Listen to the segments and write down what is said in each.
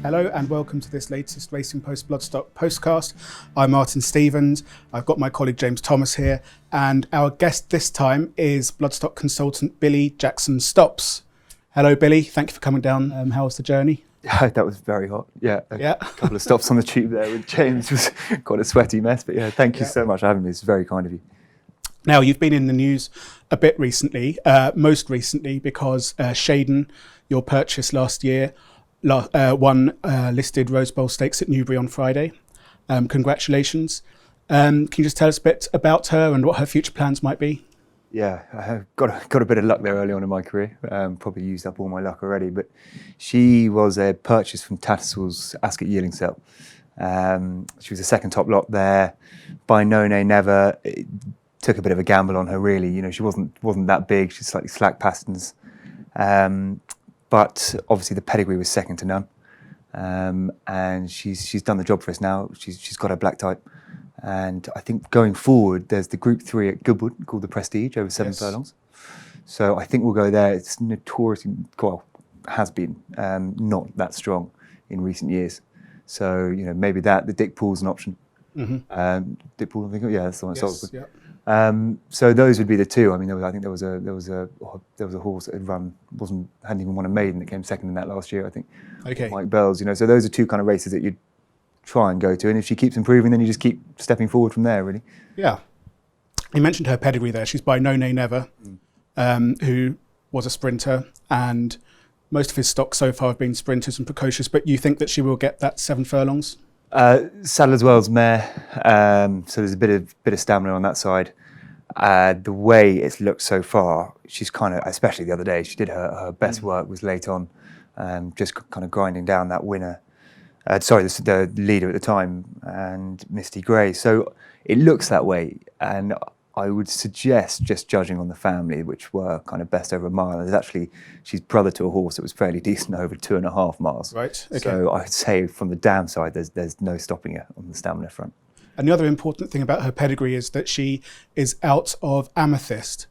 Hello and welcome to this latest Racing Post Bloodstock Postcast. I'm Martin Stevens. I've got my colleague James Thomas here, and our guest this time is Bloodstock consultant Billy Jackson-Stops. Hello Billy, thank you for coming down. How was the journey? That was very hot. A couple of stops on the tube there with James was quite a sweaty mess, but thank you so much for having me. It's very kind of you. Now, you've been in the news a bit recently, most recently because Shaden, your purchase last year, won listed Rose Bowl Stakes at Newbury on Friday. Congratulations. Can you just tell us a bit about her and what her future plans might be? Yeah, I got a bit of luck there early on in my career. Probably used up all my luck already, but she was a purchase from Tattersalls Ascot Yearling Sale. She was a second top lot there. By no nay never. It took a bit of a gamble on her, really. You know, she wasn't that big. She's slightly slack pasterns. But obviously the pedigree was second to none, and she's done the job for us now. She's got her black type, and I think going forward there's the Group 3 at Goodwood called the Prestige over 7 furlongs. So I think we'll go there. It's notoriously, has been not that strong in recent years. So maybe the Dick Pool's an option. Mm-hmm. Dick Pool, I think, that's the one. Yes, yeah. So those would be the two. I mean, there was a horse that hadn't even won a maiden that came second in that last year, I think. Okay. Mike Bell's. So those are two kind of races that you'd try and go to, and if she keeps improving, then you just keep stepping forward from there, really. Yeah. You mentioned her pedigree there. She's by No Nay Never, who was a sprinter, and most of his stock so far have been sprinters and precocious. But you think that she will get that 7 furlongs? Sadler's Wells mare, so there's a bit of stamina on that side. The way it's looked so far, she's kind of, especially the other day, she did her best work was late on, just kind of grinding down that winner. The leader at the time, and Misty Gray. So it looks that way, and I would suggest, just judging on the family, which were kind of best over a mile, she's brother to a horse that was fairly decent over 2.5 miles. Right. Okay. So I'd say from the dam side, there's no stopping her on the stamina front. And the other important thing about her pedigree is that she is out of Amethyst,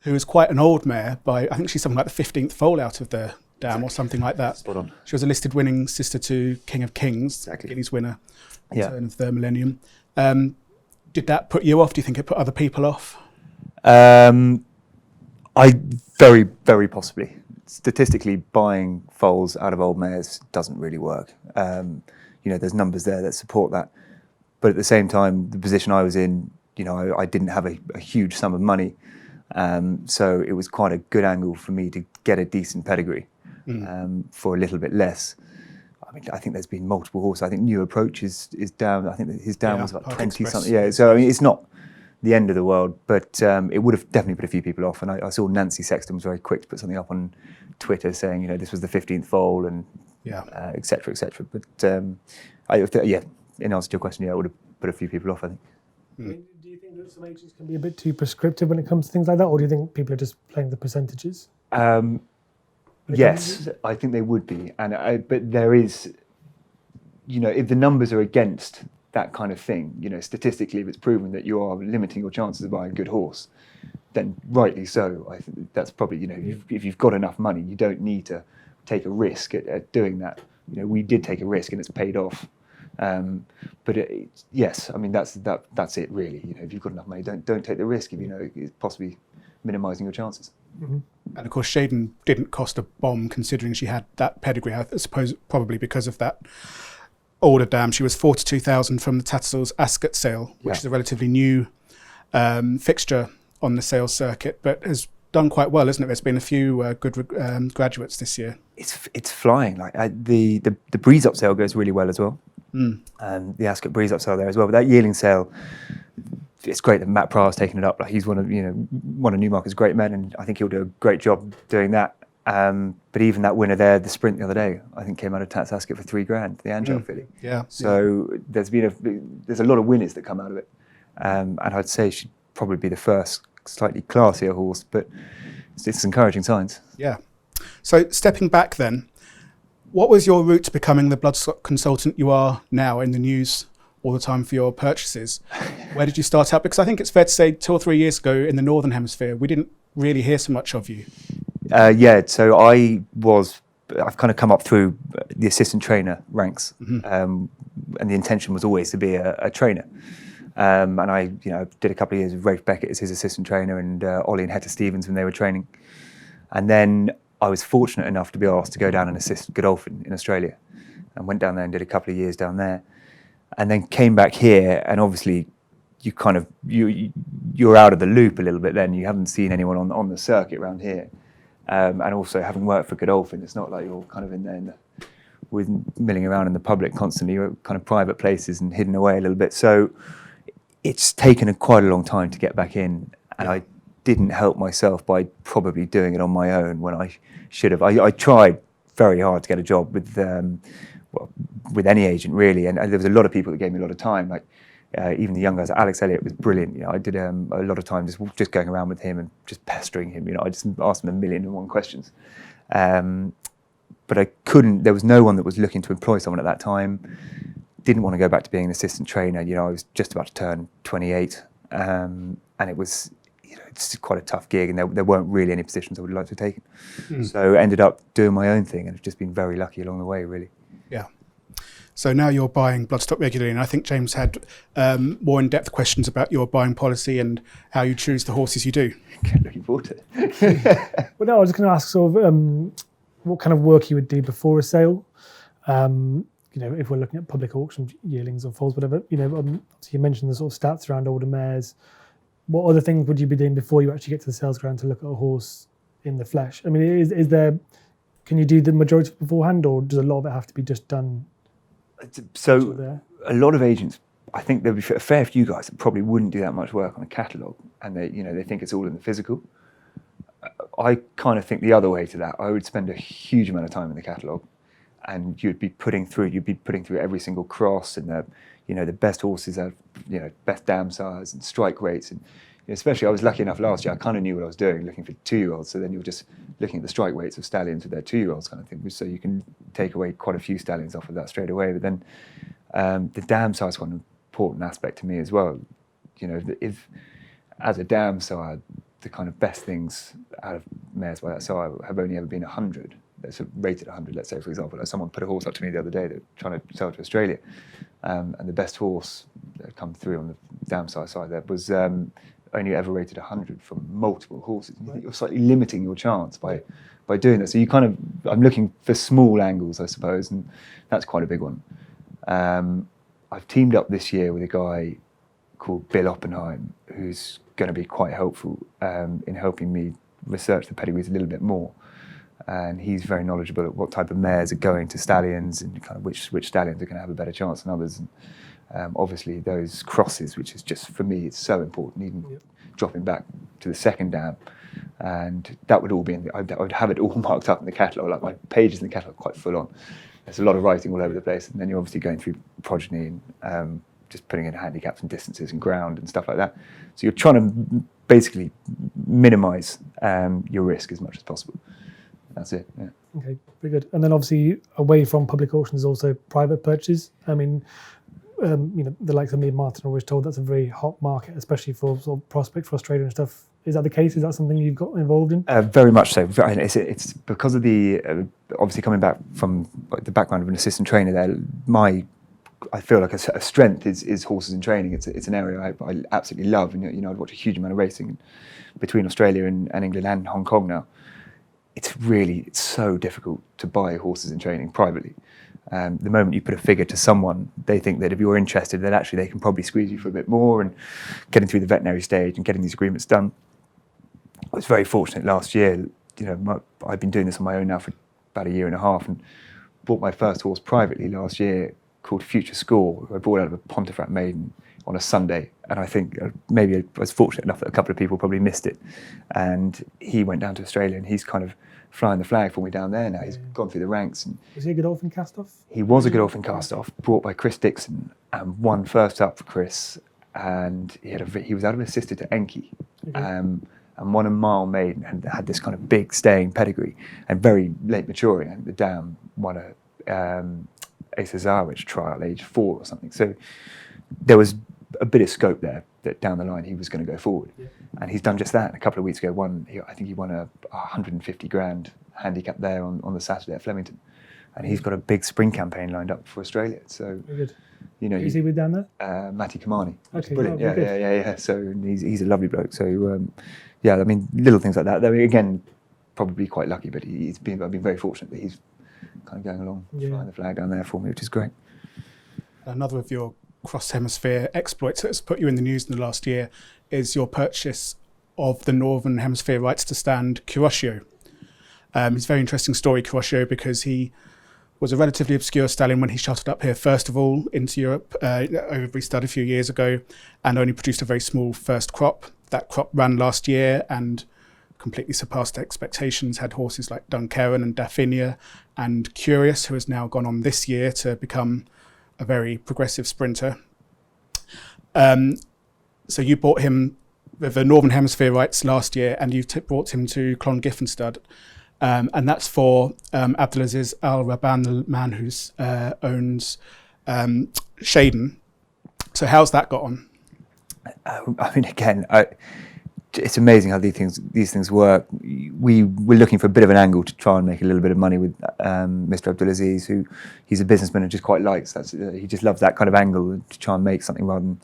who is quite an old mare I think she's something like the 15th foal out of the dam or something like that. Spot on. She was a listed winning sister to King of Kings, Guineas winner, turn of the millennium. Did that put you off? Do you think it put other people off? I very, very possibly. Statistically, buying foals out of old mares doesn't really work. There's numbers there that support that. But at the same time, the position I was in, I didn't have a huge sum of money. So it was quite a good angle for me to get a decent pedigree for a little bit less. I mean, I think there's been multiple horses. I think New Approach is down. I think that his down was about 20 something. Yeah, so I mean, it's not the end of the world, but it would have definitely put a few people off. And I saw Nancy Sexton was very quick to put something up on Twitter saying, this was the 15th foal and et cetera, et cetera. But in answer to your question, it would have put a few people off, I think. I mean, do you think that some agents can be a bit too prescriptive when it comes to things like that, or do you think people are just playing the percentages? Yes, I think they would be, but there is, if the numbers are against that kind of thing, statistically, if it's proven that you are limiting your chances of buying a good horse, then rightly so. I think that's probably, if you've got enough money, you don't need to take a risk at doing that. We did take a risk and it's paid off. But yes, I mean that's it really. If you've got enough money, don't take the risk if it's possibly minimising your chances. Mm-hmm. And of course, Shaden didn't cost a bomb considering she had that pedigree. I suppose probably because of that older dam. She was 42,000 from the Tattersalls Ascot sale, which is a relatively new fixture on the sales circuit, but has done quite well, isn't it? There's been a few good graduates this year. It's flying. Like the Breeze Up sale goes really well as well. The Ascot Breeze Up sale there as well. But that yearling sale, it's great that Matt Pra's taken it up. Like he's one of Newmarket's great men, and I think he'll do a great job doing that. But even that winner there, the sprint the other day, I think came out of Tats Ascot for $3,000, the Angel filly. Yeah. So there's a lot of winners that come out of it, and I'd say she'd probably be the first slightly classier horse, but it's encouraging signs. Yeah. So stepping back then, what was your route to becoming the Bloodstock consultant you are now in the news all the time for your purchases? Where did you start out? Because I think it's fair to say 2 or 3 years ago in the Northern Hemisphere, we didn't really hear so much of you. So I was I've kind of come up through the assistant trainer ranks, and the intention was always to be a trainer. And I, did a couple of years with Rafe Beckett as his assistant trainer, and Ollie and Hector Stevens when they were training. And then I was fortunate enough to be asked to go down and assist Godolphin in Australia, and went down there and did a couple of years down there, and then came back here. And obviously, you're out of the loop a little bit. Then you haven't seen anyone on the circuit around here, and also having worked for Godolphin, it's not like you're kind of in there with milling around in the public constantly. You're kind of private places and hidden away a little bit. So it's taken quite a long time to get back in, and I didn't help myself by probably doing it on my own when I should have. I tried very hard to get a job with any agent really, and there was a lot of people that gave me a lot of time, like even the young guys. Alex Elliott was brilliant. I did a lot of time just going around with him and just pestering him. I just asked him 1,000,001 questions, but I couldn't. There was no one that was looking to employ someone at that time. Didn't want to go back to being an assistant trainer. I was just about to turn 28, and it was, it's quite a tough gig, and there weren't really any positions I would like to take. So ended up doing my own thing, and I've just been very lucky along the way, really. Yeah. So now you're buying Bloodstock regularly, and I think James had more in-depth questions about your buying policy and how you choose the horses you do. Looking forward to it. Well, no, I was just going to ask sort of what kind of work you would do before a sale. If we're looking at public auction, yearlings or foals, whatever, so you mentioned the sort of stats around older mares. What other things would you be doing before you actually get to the sales ground to look at a horse in the flesh? I mean, can you do the majority beforehand, or does a lot of it have to be just done? So a lot of agents, I think there'd be a fair few guys that probably wouldn't do that much work on a catalogue, and they think it's all in the physical. I kind of think the other way to that. I would spend a huge amount of time in the catalogue, and you'd be putting through every single cross, and the best horses have best dam size and strike rates, and especially I was lucky enough last year, I kind of knew what I was doing, looking for 2-year-olds. So then you're just looking at the strike weights of stallions with their 2-year-olds kind of thing, so you can take away quite a few stallions off of that straight away. But then the dam size is one important aspect to me as well. If as a dam sire, the kind of best things out of mares by that sire have only ever been 100. That's rated 100, let's say, for example. Like someone put a horse up to me the other day, they're trying to sell to Australia, and the best horse that had come through on the dam sire side there was only ever rated 100 from multiple horses. And you think you're slightly limiting your chance by doing that. So I'm looking for small angles, I suppose, and that's quite a big one. I've teamed up this year with a guy called Bill Oppenheim, who's going to be quite helpful in helping me research the pedigrees a little bit more. And he's very knowledgeable at what type of mares are going to stallions, and kind of which stallions are going to have a better chance than others. And obviously those crosses, which is just, for me, it's so important, even dropping back to the second dam. And that would all be I would have it all marked up in the catalogue. Like my pages in the catalogue are quite full on. There's a lot of writing all over the place, and then you're obviously going through progeny and just putting in handicaps and distances and ground and stuff like that. So you're trying to basically minimise your risk as much as possible. That's it. Yeah. Okay, very good. And then obviously away from public auctions, also private purchases. I mean, the likes of me and Martin are always told that's a very hot market, especially for sort of prospect for Australia and stuff. Is that the case? Is that something you've got involved in? Very much so. It's because of the obviously coming back from the background of an assistant trainer there. I feel like a strength is horses in training. It's an area I absolutely love, and I'd watch a huge amount of racing between Australia and England and Hong Kong now. It's so difficult to buy horses in training privately. The moment you put a figure to someone, they think that if you're interested, then actually they can probably squeeze you for a bit more, and getting through the veterinary stage and getting these agreements done. I was very fortunate last year. I've been doing this on my own now for about 1.5 years, and bought my first horse privately last year called Future Score, who I bought out of a Pontefract maiden on a Sunday. And I think maybe I was fortunate enough that a couple of people probably missed it. And he went down to Australia, and he's kind of flying the flag for me down there now. He's gone through the ranks. And was he a Godolphin cast-off? He was a Godolphin cast-off, brought by Chris Dixon, and won first up for Chris. And he was out of assisted to Enki. Okay. And won a mile maiden, and had this kind of big staying pedigree and very late maturing. I think the dam won a Ace Azarwich trial, age 4 or something. So there was a bit of scope there that down the line he was going to go forward. Yeah. And he's done just that. And a couple of weeks ago, I think he won a 150 grand handicap there on the Saturday at Flemington. And he's got a big spring campaign lined up for Australia. So, Very good. you know, Who's he with down there? Matty Kamani. Okay, Brilliant. oh, very Yeah. So he's a lovely bloke. So yeah, I mean, little things like that. I mean, again, probably quite lucky, but I've been very fortunate that he's kind of going along, flying the flag down there for me, which is great. Another of your cross-hemisphere exploits that's put you in the news in the last year is your purchase of the Northern Hemisphere rights to stand Kuroshio. It's a very interesting story, Kuroshio, because he was a relatively obscure stallion when he shuttled up here, first of all, into Europe, over stud a few years ago, and only produced a very small first crop. That crop ran last year and completely surpassed expectations, had horses like Dunkerron and Dauphinia and Curious, who has now gone on this year to become a very progressive sprinter. So you bought him with the Northern Hemisphere rights last year, and you brought him to Clongiffen stud. And that's for Abdulaziz Al Rabban, the man who owns Shaden. So how's that got on? I mean, again, it's amazing how these things work. We were looking for a bit of an angle to try and make a little bit of money with Mr. Abdulaziz, who he's a businessman and just quite likes. He just loves that kind of angle to try and make something rather than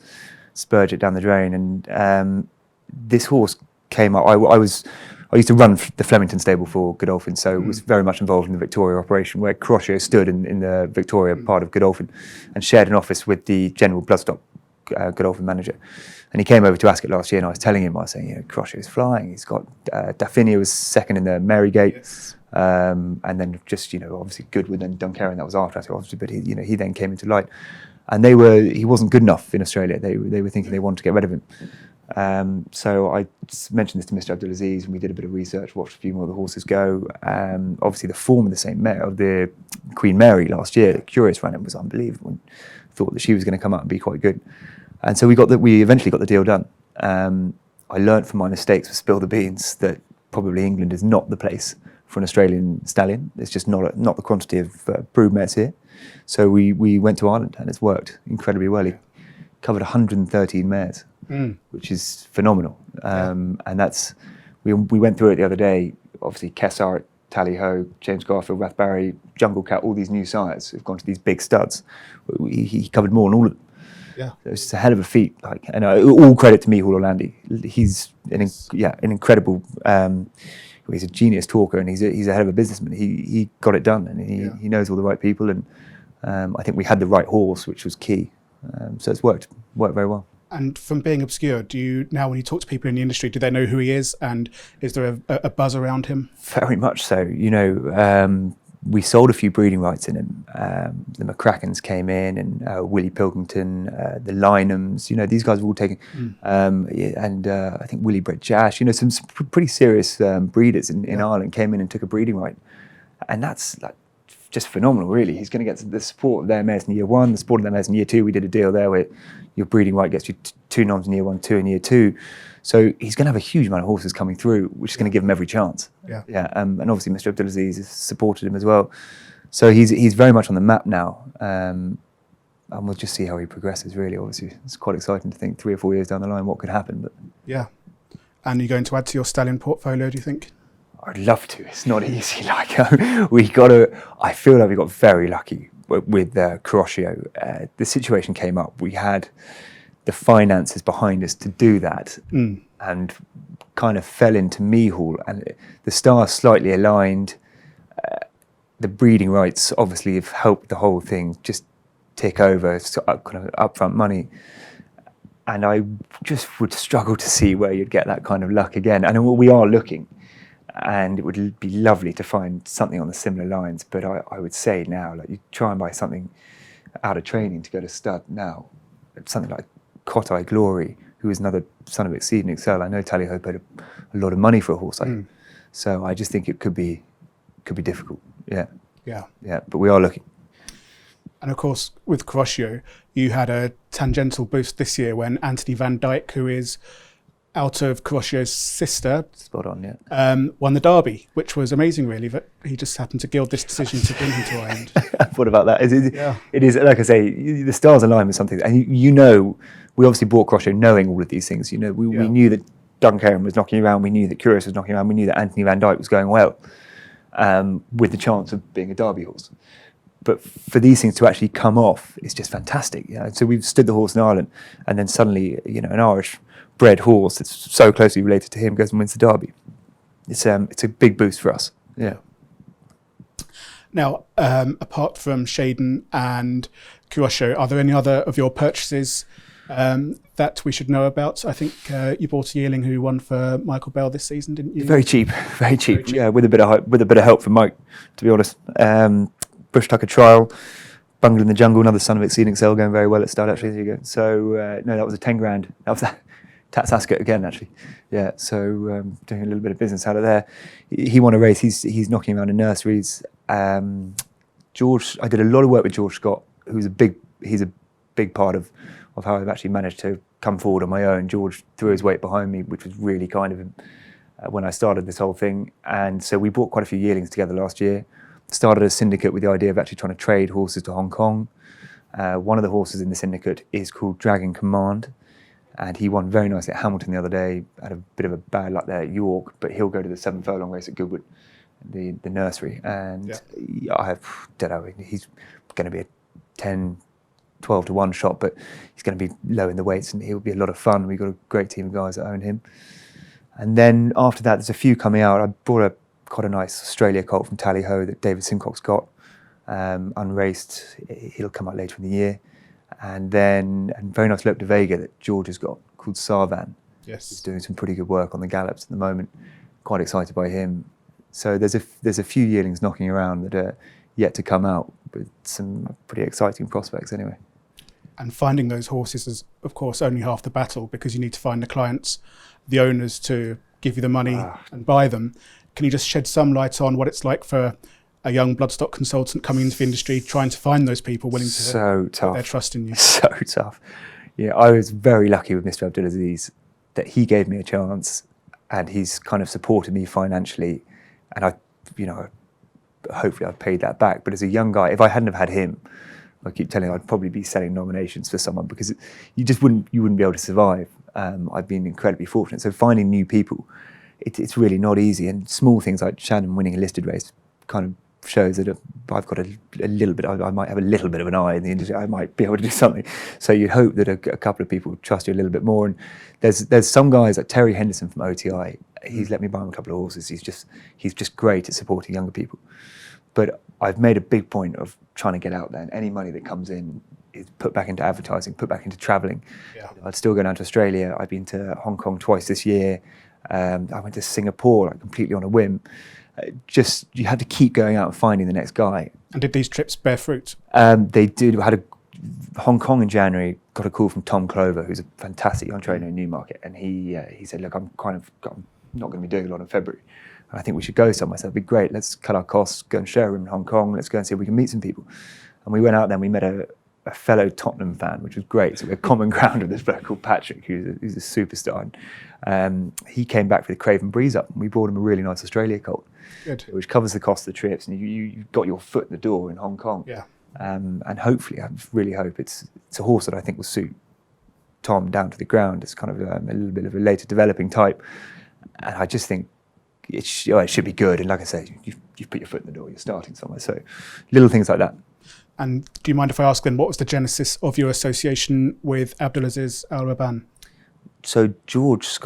spurge it down the drain. And this horse came up. I used to run the Flemington stable for Godolphin, so was very much involved in the Victoria operation, where Kuroshio stood in the Victoria part of Godolphin and shared an office with the general Bloodstock Godolphin manager. And he came over to Ascot last year, and I was telling him, Kuroshio is flying. He's got Dauphinia was second in the Marygate, Yes. and then just obviously Goodwood and Dunkerron, that was after Ascot, obviously, but he then came into light, and he wasn't good enough in Australia. They were thinking they wanted to get rid of him. So I mentioned this to Mr. Abdulaziz, and we did a bit of research, watched a few more of the horses go. Obviously, the form of the St. Mary, of the Queen Mary last year, the Curious ran, it was unbelievable. And thought that she was going to come out and be quite good. And so we eventually got the deal done. I learnt from my mistakes with Spill the Beans that probably England is not the place for an Australian stallion. It's just not the quantity of brood mares here. So we went to Ireland, and it's worked incredibly well. He covered 113 mares, which is phenomenal. And that's we went through it the other day. Obviously, Kessar, Tally Ho, James Garfield, Rathbarry, Jungle Cat, all these new sires have gone to these big studs. He covered more than all of them. Yeah, it was just a hell of a feat. And all credit to Mihal Orlandi. He's an incredible. He's a genius talker, and he's a hell of a businessman. He got it done, and he knows all the right people. And I think we had the right horse, which was key. So it's worked very well. And from being obscure, do you now, when you talk to people in the industry, do they know who he is, and is there a buzz around him? Very much so. We sold a few breeding rights in him. The McCrackens came in, and Willie Pilkington, the Lynhams. These guys were all taken. And I think Willie Brett Jash. Some pretty serious breeders in Ireland came in and took a breeding right, and that's just phenomenal, really. He's going to get the support of their mares in year one, the support of their mares in year two. We did a deal there where your breeding right gets you 2 noms in year one, 2 in year two. So he's going to have a huge amount of horses coming through, which is going to give him every chance. And obviously Mr. Abdulaziz has supported him as well. So he's very much on the map now. And we'll just see how he progresses, really. Obviously, it's quite exciting to think 3 or 4 years down the line what could happen. But yeah. And are you going to add to your stallion portfolio, do you think? I'd love to. It's not easy. I feel like we got very lucky with Kuroshio. The situation came up. We had the finances behind us to do that, and kind of fell into Mihal, and the stars slightly aligned. The breeding rights obviously have helped the whole thing just tick over, kind of upfront money. And I just would struggle to see where you'd get that kind of luck again. And we are looking. And it would be lovely to find something on the similar lines, but I would say now, you try and buy something out of training to go to stud now, something like Kotai Glory, who is another son of Exceed and Excel. I know Tally Ho paid a lot of money for a horse, so I just think it could be difficult. Yeah. But we are looking. And of course, with Kuroshio, you had a tangential boost this year when Anthony Van Dyke, who is out of Kuroshio's sister, spot on, won the Derby, which was amazing, really, that he just happened to gild this decision to bring him to our end. What about that? It is, like I say, the stars align with something. And we obviously bought Kuroshio knowing all of these things. We knew that Dunkerron was knocking around, we knew that Curious was knocking around, we knew that Anthony Van Dyke was going well. with the chance of being a Derby horse. But for these things to actually come off, it's just fantastic. So we've stood the horse in Ireland, and then suddenly, an Irish-bred horse that's so closely related to him goes and wins the Derby. It's a big boost for us. Yeah. Now, apart from Shaden and Kurosho, are there any other of your purchases that we should know about? I think you bought a yearling who won for Michael Bell this season, didn't you? Very cheap. Yeah, with a bit of help from Mike, to be honest. Bush Tucker Trial, Bungle in the Jungle, another son of Exceeding Excel, going very well at stud, actually. There you go. So, no, that was a 10 grand. That was Tats Ascot again, actually. Yeah, so doing a little bit of business out of there. He won a race. He's knocking around in nurseries. George, I did a lot of work with George Scott, he's a big part of how I've actually managed to come forward on my own. George threw his weight behind me, which was really kind of him when I started this whole thing. And so we bought quite a few yearlings together last year. Started a syndicate with the idea of actually trying to trade horses to Hong Kong. One of the horses in the syndicate is called Dragon Command, and he won very nicely at Hamilton the other day. Had a bit of a bad luck there at York, but he'll go to the 7 furlong race at Goodwood, the nursery. And I don't know, he's going to be a 10, 12 to 1 shot, but he's going to be low in the weights, and he'll be a lot of fun. We've got a great team of guys that own him. And then after that, there's a few coming out. I bought quite a nice Australia colt from Tally Ho that David Simcock's got, unraced. He'll come out later in the year. And then a very nice Lope de Vega that George has got called Sarvan. Yes. He's doing some pretty good work on the gallops at the moment. Quite excited by him. So there's a few yearlings knocking around that are yet to come out, with some pretty exciting prospects anyway. And finding those horses is, of course, only half the battle, because you need to find the clients, the owners, to give you the money and buy them. Can you just shed some light on what it's like for a young bloodstock consultant coming into the industry, trying to find those people willing to put their trust in you? So tough. Yeah, I was very lucky with Mr. Abdulaziz that he gave me a chance, and he's kind of supported me financially, and hopefully I've paid that back. But as a young guy, if I hadn't have had him, I keep telling you, I'd probably be selling nominations for someone, because you wouldn't be able to survive. I've been incredibly fortunate. So finding new people, it's really not easy. And small things like Shannon winning a listed race kind of shows that I've got a little bit, I might have a little bit of an eye in the industry. I might be able to do something. So you hope that a couple of people trust you a little bit more. And there's some guys like Terry Henderson from OTI. He's let me buy him a couple of horses. He's just great at supporting younger people. But I've made a big point of trying to get out there, and any money that comes in is put back into advertising, put back into travelling. Yeah. I'd still go down to Australia. I've been to Hong Kong twice this year. I went to Singapore completely on a whim. You had to keep going out and finding the next guy. And did these trips bear fruit? They did. We had Hong Kong in January. Got a call from Tom Clover, who's a fantastic young trainer in Newmarket, and he said, "Look, I'm not going to be doing a lot in February. I think we should go somewhere." So that'd be great. Let's cut our costs, go and share a room in Hong Kong. Let's go and see if we can meet some people. And we went out there and we met a fellow Tottenham fan, which was great. So we had common ground with this bloke called Patrick, who's a superstar. And he came back for the Craven Breeze Up, and we brought him a really nice Australia colt, which covers the cost of the trips, and you got your foot in the door in Hong Kong. Yeah. And hopefully, I really hope it's a horse that I think will suit Tom down to the ground. It's kind of a little bit of a later developing type, and I just think it should be good. And like I say, you've put your foot in the door, you're starting somewhere. So little things like that. And do you mind if I ask then, what was the genesis of your association with Abdulaziz Al Raban? So George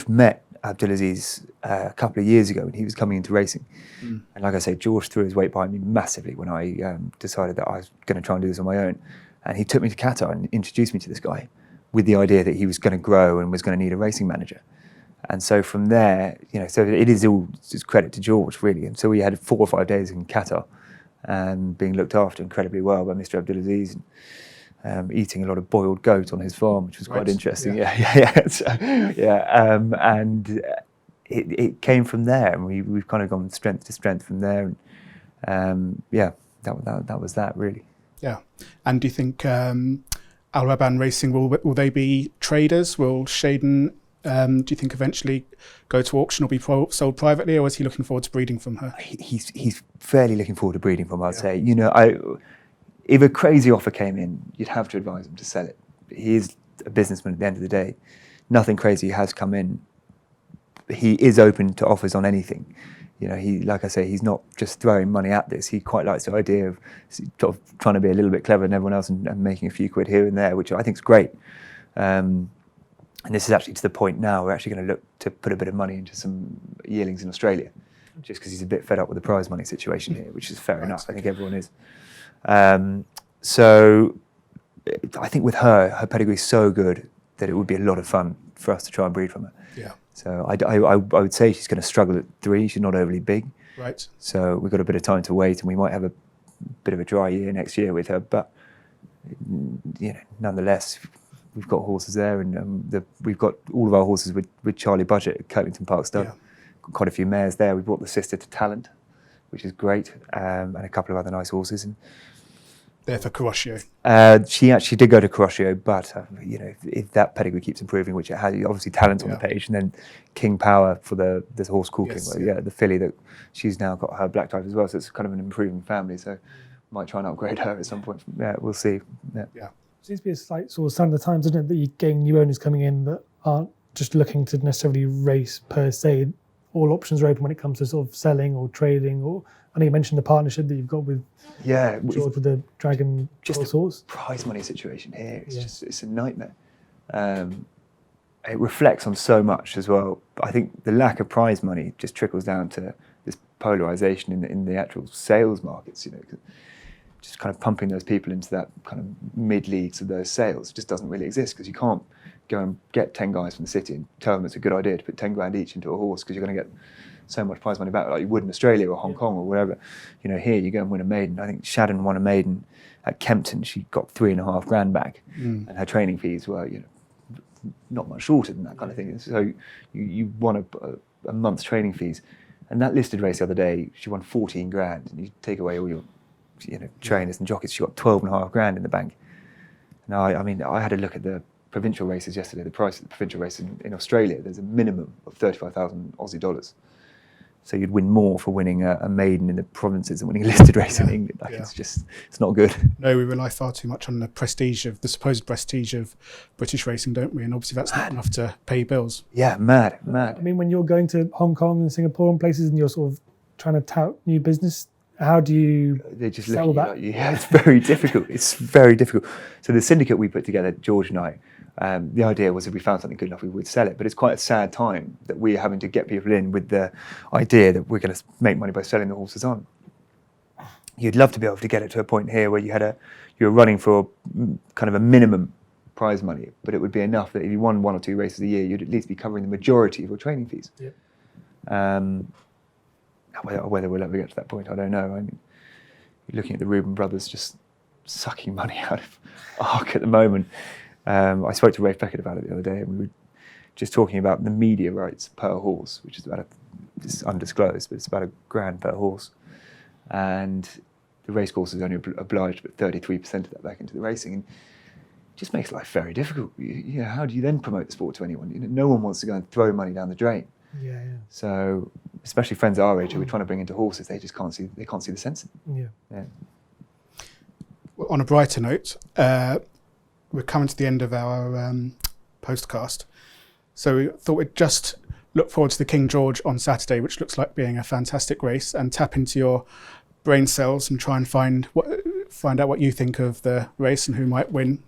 met Abdulaziz a couple of years ago when he was coming into racing. And like I say, George threw his weight behind me massively when I decided that I was going to try and do this on my own. And he took me to Qatar and introduced me to this guy with the idea that he was going to grow and was going to need a racing manager. And so from there, so it is all just credit to George, really. And so we had 4 or 5 days in Qatar, being looked after incredibly well by Mr. Abdulaziz, and eating a lot of boiled goat on his farm, which was quite interesting. And it came from there, and we've kind of gone strength to strength from there. And that was that really. Yeah. And do you think Al Raban Racing will they be traders? Will Shaden, do you think, eventually go to auction or be sold privately, or is he looking forward to breeding from her? He's fairly looking forward to breeding from her, I'd say. If a crazy offer came in, you'd have to advise him to sell it. He is a businessman at the end of the day. Nothing crazy has come in. He is open to offers on anything. he, like I say, he's not just throwing money at this. He quite likes the idea of sort of trying to be a little bit clever than everyone else and making a few quid here and there, which I think is great. And this is actually to the point now we're actually going to look to put a bit of money into some yearlings in Australia, just because he's a bit fed up with the prize money situation here, which is fair enough. I think everyone is. So I think with her pedigree is so good that it would be a lot of fun for us to try and breed from her. Yeah. So I would say she's going to struggle at 3. She's not overly big. Right. So we've got a bit of time to wait, and we might have a bit of a dry year next year with her. But nonetheless, we've got horses there, and we've got all of our horses with Charlie Budget at Kirklington Park Stud. Yeah. Got quite a few mares there. We brought the sister to Talent, which is great, and a couple of other nice horses. And there for Carroccio. She actually did go to Carroccio, but if that pedigree keeps improving, which it has, obviously Talent on the page, and then King Power for the horse called King, the filly that she's now got her black type as well, so it's kind of an improving family. So might try and upgrade her at some point. Yeah, we'll see. Yeah. Seems to be a slight sort of sign of the times, isn't it, that you're getting new owners coming in that aren't just looking to necessarily race per se. All options are open when it comes to sort of selling or trading, or I know you mentioned the partnership that you've got with George with the Dragon horse. Prize money situation here. It's a nightmare. It reflects on so much as well. I think the lack of prize money just trickles down to this polarization in the actual sales markets. Just kind of pumping those people into that kind of mid leagues of those sales just doesn't really exist, because you can't go and get 10 guys from the city and tell them it's a good idea to put 10 grand each into a horse, because you're going to get so much prize money back, like you would in Australia or Hong Kong or wherever. Here you go and win a maiden. I think Shadden won a maiden at Kempton. She got 3.5 grand back, and her training fees were not much shorter than that kind of thing. So you won a month's training fees, and that listed race the other day, she won 14 grand, and you take away all your trainers and jockeys, she got 12.5 grand in the bank. Now, I had a look at the provincial races yesterday. The price of the provincial race in Australia, there's a minimum of 35,000 Aussie dollars. So you'd win more for winning a maiden in the provinces than winning a listed race in England. It's not good. No, we rely far too much on the supposed prestige of British racing, don't we? And obviously that's not enough to pay bills. Yeah, mad. I mean, when you're going to Hong Kong and Singapore and places and you're sort of trying to tout new business, how do you sell that? It's very difficult. It's very difficult. So the syndicate we put together, George and I, the idea was if we found something good enough, we would sell it. But it's quite a sad time that we're having to get people in with the idea that we're going to make money by selling the horses on. You'd love to be able to get it to a point here where you were running for kind of a minimum prize money, but it would be enough that if you won 1 or 2 races a year, you'd at least be covering the majority of your training fees. Yep. Whether we'll ever get to that point, I don't know. I mean, you're looking at the Reuben brothers just sucking money out of ARC at the moment. I spoke to Rafe Beckett about it the other day, and we were just talking about the media rights per horse, which is it's undisclosed, but it's about £1,000 per horse. And the racecourse is only obliged to put 33% of that back into the racing. And it just makes life very difficult. How do you then promote the sport to anyone? No one wants to go and throw money down the drain. Yeah. So, especially friends our age who we're trying to bring into horses, they just can't see the sense in it. Yeah. Well, on a brighter note, we're coming to the end of our postcast. So we thought we'd just look forward to the King George on Saturday, which looks like being a fantastic race, and tap into your brain cells and try and find out what you think of the race and who might win.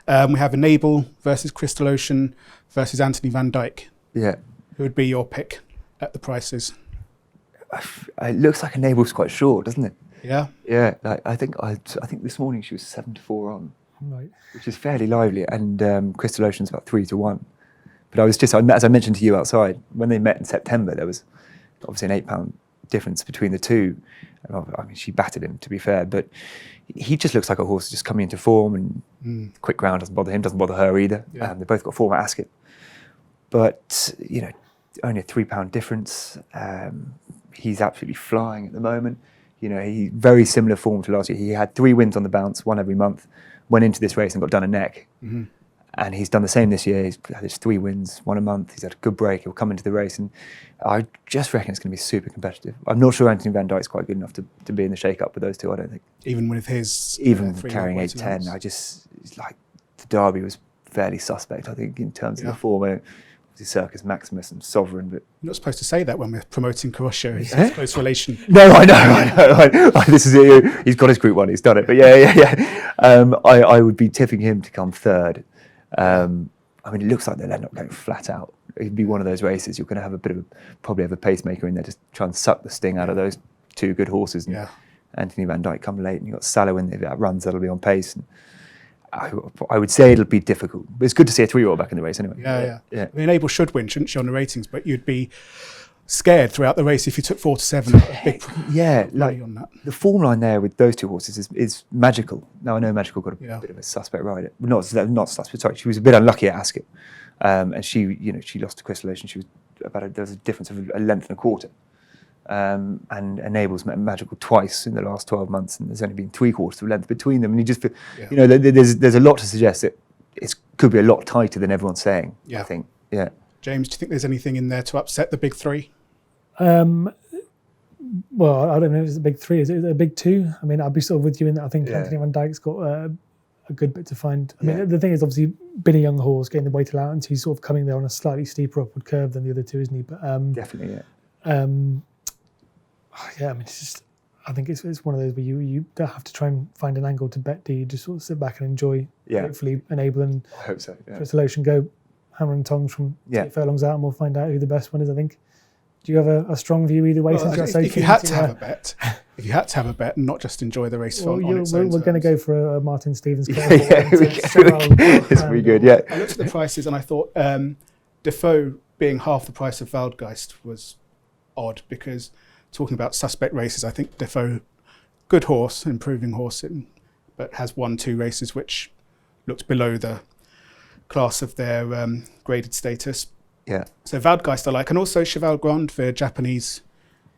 We have Enable versus Crystal Ocean versus Anthony Van Dyke. Yeah. Who would be your pick at the prices? It looks like Enable's quite short, doesn't it? Yeah. Yeah. I think this morning she was 7-4 on, right, which is fairly lively, and Crystal Ocean's about 3-1. But as I mentioned to you outside, when they met in September, there was obviously an £8 difference between the two. I mean, she battered him, to be fair, but he just looks like a horse just coming into form, and quick ground doesn't bother him, doesn't bother her either. Yeah. They both got form at Ascot. But, only a £3 difference. He's absolutely flying at the moment. He's very similar form to last year. He had 3 wins on the bounce, 1 every month, went into this race and got done a neck. Mm-hmm. And he's done the same this year. He's had his 3 wins, 1 a month. He's had a good break. He'll come into the race, and I just reckon it's going to be super competitive. I'm not sure Anthony Van Dyke's quite good enough to be in the shake-up with those two, I don't think. Even with his... carrying 8-10, it's like the Derby was fairly suspect, I think, in terms of the form. Circus Maximus and Sovereign, but You're not supposed to say that when we're promoting Coroscio. He's a close relation. no, I know. This is it. He's got his Group 1. He's done it. But yeah. I would be tipping him to come third. I mean, it looks like they'll end up going flat out. It'd be one of those races. You're going to have probably have a pacemaker in there, just try and suck the sting out of those two good horses. And Anthony Van Dyke come late, and you've got Sallow in there that runs. That'll be on pace. And I would say it'll be difficult. But it's good to see a 3-year-old back in the race anyway. Yeah. I mean, Abel should win, shouldn't she, on the ratings? But you'd be scared throughout the race if you took 4 to 7. Like on that. The form line there with those two horses is magical. Now I know Magical got a bit of a suspect ride. Not suspect. Sorry, she was a bit unlucky at Ascot, and she lost to Crystal Ocean. She was there was a difference of a length and a quarter. And Abel's met Magical twice in the last 12 months, and there's only been 3/4 of length between them. And you just feel, there's a lot to suggest that it could be a lot tighter than everyone's saying. I think. Yeah. James, do you think there's anything in there to upset the big 3? Well, I don't know if it's a big 3. Is it a big 2? I mean, I'd be sort of with you in that. I think Anthony Van Dyke's got a good bit to find. I mean, the thing is, obviously, being a young horse, getting the weight allowance, he's sort of coming there on a slightly steeper upward curve than the other two, isn't he? But definitely, I mean, it's just, I think it's one of those where you don't have to try and find an angle to bet, do you? Just sort of sit back and enjoy. Hopefully enable and I hope so. Crystal Ocean go hammer and tongs from 8 furlongs out, and we'll find out who the best one is, I think. Do you have a strong view either way? If you had to have a bet, and not just enjoy the race on its own. We're going to go for a Martin Stevens. It's pretty good. Yeah. I looked at the prices and I thought Defoe being half the price of Waldgeist was odd, because talking about suspect races, I think Defoe, good horse, improving horse, but has 1-2 races which looked below the class of their graded status. Yeah. So Waldgeist I like, and also Cheval Grand, the Japanese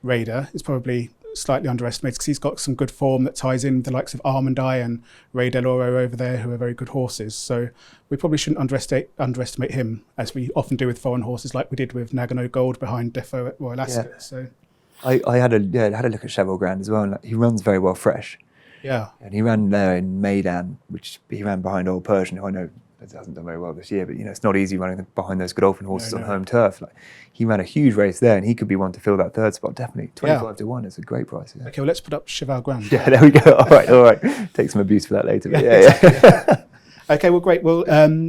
raider, is probably slightly underestimated because he's got some good form that ties in with the likes of Almond Eye and Ray Del Oro over there, who are very good horses. So we probably shouldn't underestimate him, as we often do with foreign horses, like we did with Nagano Gold behind Defoe at Royal Ascot. So I had a look at Cheval Grand as well, and he runs very well fresh. Yeah. And he ran there in Maidan, which he ran behind Old Persian, who I know hasn't done very well this year, but it's not easy running behind those Godolphin horses on home turf. Like, he ran a huge race there, and he could be one to fill that third spot. Definitely 25 to 1 is a great price. Yeah. Okay, well, let's put up Cheval Grand. Yeah, there we go. All right. Take some abuse for that later. But yeah. Okay, well, great. Well,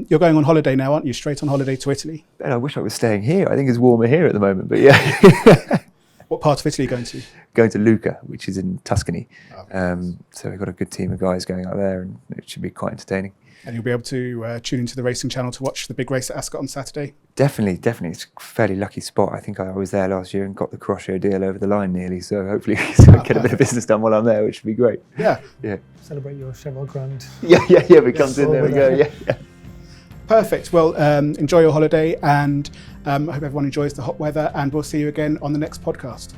you're going on holiday now, aren't you? Straight on holiday to Italy. Ben, I wish I was staying here. I think it's warmer here at the moment, but yeah. What part of Italy are you going to? Going to Lucca, which is in Tuscany. So we've got a good team of guys going out there, and it should be quite entertaining. And you'll be able to tune into the racing channel to watch the big race at Ascot on Saturday? Definitely. It's a fairly lucky spot. I think I was there last year and got the Coroscio deal over the line nearly, so hopefully get a bit of business done while I'm there, which would be great. Yeah. Celebrate your Cheval Grand. Yeah, if it comes in, there we go. Yeah. Perfect. Well, enjoy your holiday, and I hope everyone enjoys the hot weather, and we'll see you again on the next podcast.